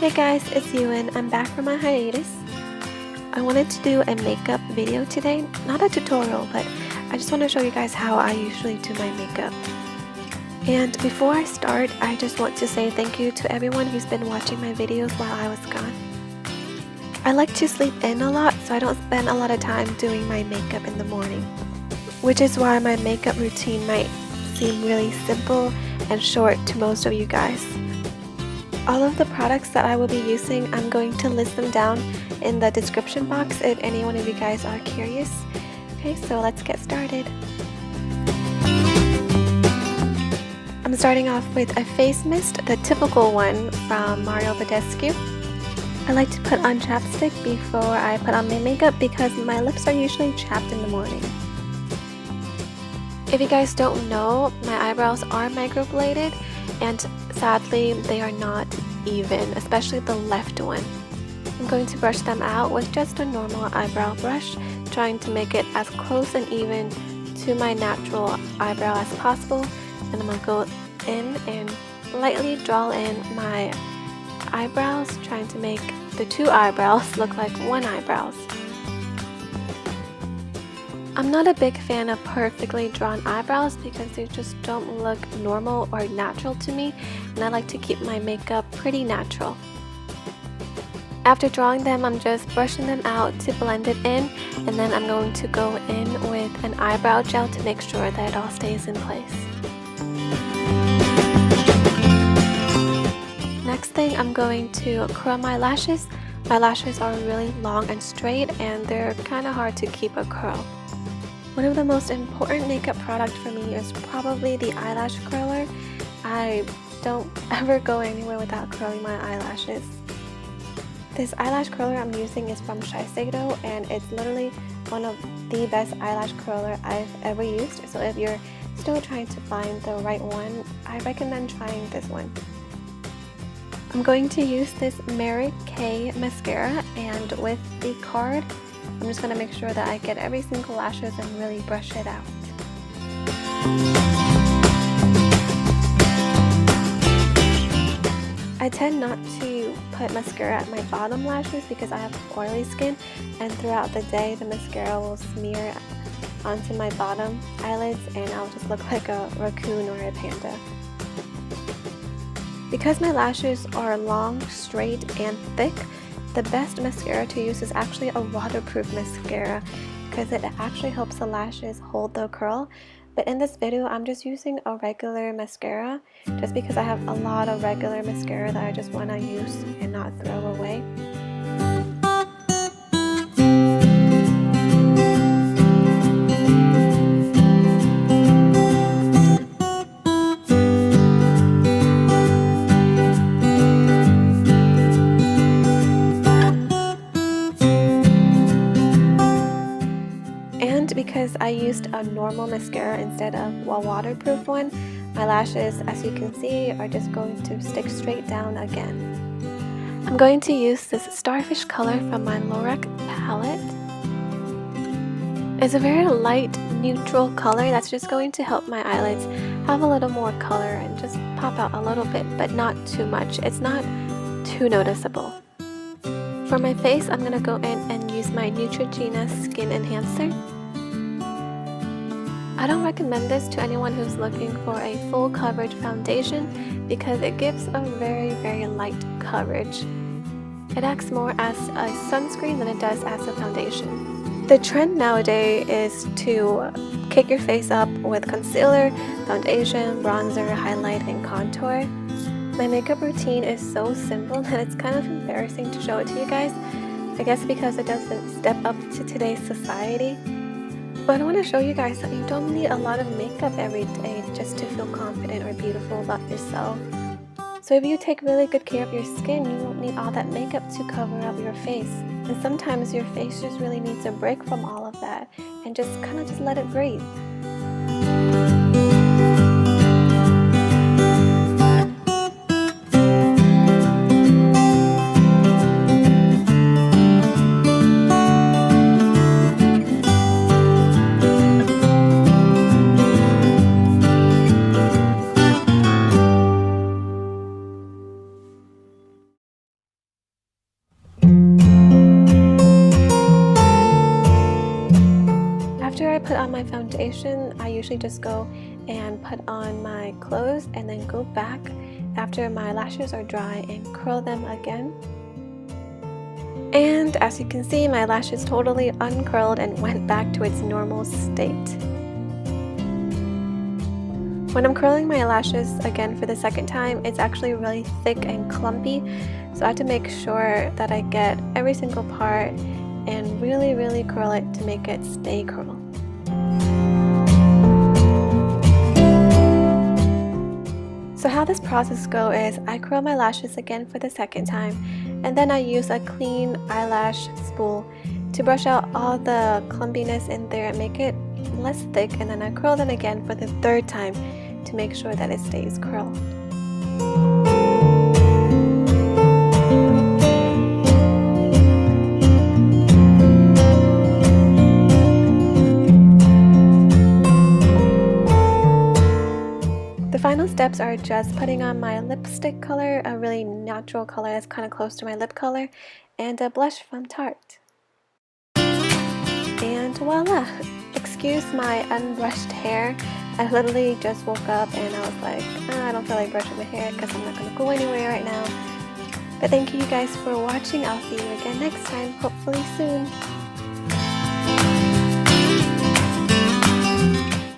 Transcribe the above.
Hey guys, it's Ewan. I'm back from my hiatus. I wanted to do a makeup video today, not a tutorial, but I just want to show you guys how I usually do my makeup. And before I start, I just want to say thank you to everyone who's been watching my videos while I was gone. I like to sleep in a lot, so I don't spend a lot of time doing my makeup in the morning, which is why my makeup routine might seem really simple and short to most of you guys. All of the products that I will be using, I'm going to list them down in the description box if any one of you guys are curious. Okay, so let's get started. I'm starting off with a face mist, the typical one from Badescu. I like to put on chapstick before I put on my makeup because my lips are usually chapped in the morning. If you guys don't know, my eyebrows are microbladed and sadly they are not even, especially the left one. I'm going to brush them out with just a normal eyebrow brush, trying to make it as close and even to my natural eyebrow as possible. And I'm going to go in and lightly draw in my eyebrows, trying to make the two eyebrows look like one eyebrow. I'm not a big fan of perfectly drawn eyebrows because they just don't look normal or natural to me, and I like to keep my makeup pretty natural. After drawing them, I'm just brushing them out to blend it in, and then I'm going to go in with an eyebrow gel to make sure that it all stays in place. Next thing, I'm going to curl my lashes. My lashes are really long and straight, and they're kind of hard to keep a curl. One of the most important makeup products for me is probably the eyelash curler. I don't ever go anywhere without curling my eyelashes. This eyelash curler I'm using is from Shiseido, and it's literally one of the best eyelash curler I've ever used. So if you're still trying to find the right one, I recommend trying this one. I'm going to use this Mary Kay mascara, and with the card, I'm just going to make sure that I get every single lashes and really brush it out. I tend not to put mascara at my bottom lashes because I have oily skin, and throughout the day the mascara will smear onto my bottom eyelids and I'll just look like a raccoon or a panda. Because my lashes are long, straight, and thick, the best mascara to use is actually a waterproof mascara because it actually helps the lashes hold the curl. But in this video, I'm just using a regular mascara just because I have a lot of regular mascara that I just want to use and not throw away. Because I used a normal mascara instead of a waterproof one, my lashes, as you can see, are just going to stick straight down again. I'm going to use this Starfish color from my Lorac palette. It's a very light, neutral color that's just going to help my eyelids have a little more color and just pop out a little bit, but not too much. It's not too noticeable. For my face, I'm going to go in and use my Neutrogena Skin Enhancer. I don't recommend this to anyone who's looking for a full coverage foundation because it gives a very light coverage. It acts more as a sunscreen than it does as a foundation. The trend nowadays is to kick your face up with concealer, foundation, bronzer, highlight, and contour. My makeup routine is so simple that it's kind of embarrassing to show it to you guys. I guess because it doesn't step up to today's society. But I want to show you guys that you don't need a lot of makeup every day just to feel confident or beautiful about yourself. So if you take really good care of your skin, you won't need all that makeup to cover up your face. And sometimes your face just really needs a break from all of that and just kind of just let it breathe. my foundation, I usually just go and put on my clothes and then go back after my lashes are dry and curl them again. And as you can see, my lashes totally uncurled and went back to its normal state. When I'm curling my lashes again for the second time, it's actually really thick and clumpy, so I have to make sure that I get every single part and really curl it to make it stay curled. So how this process goes is I curl my lashes again for the second time, and then I use a clean eyelash spool to brush out all the clumpiness in there and make it less thick, and then I curl them again for the third time to make sure that it stays curled. The final steps are just putting on my lipstick color, a really natural color that's kind of close to my lip color, and a blush from Tarte. And voila! Excuse my unbrushed hair. I literally just woke up and I was like, I don't feel like brushing my hair because I'm not going to go anywhere right now. But thank you guys for watching. I'll see you again next time, hopefully soon.